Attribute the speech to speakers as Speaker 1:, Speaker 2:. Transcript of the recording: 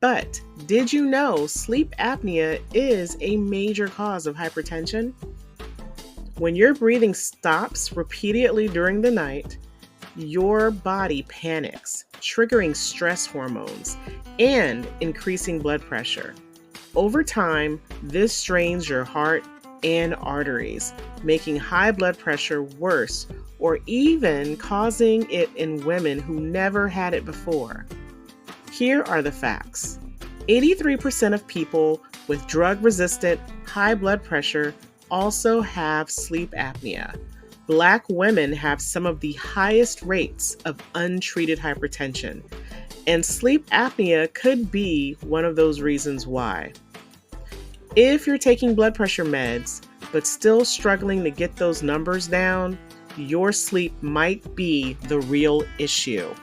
Speaker 1: But did you know sleep apnea is a major cause of hypertension? When your breathing stops repeatedly during the night, your body panics, triggering stress hormones and increasing blood pressure. Over time, this strains your heart and arteries, making high blood pressure worse or even causing it in women who never had it before. Here are the facts. 83% of people with drug-resistant high blood pressure also have sleep apnea. Black women have some of the highest rates of untreated hypertension, and sleep apnea could be one of those reasons why. If you're taking blood pressure meds, but still struggling to get those numbers down, your sleep might be the real issue.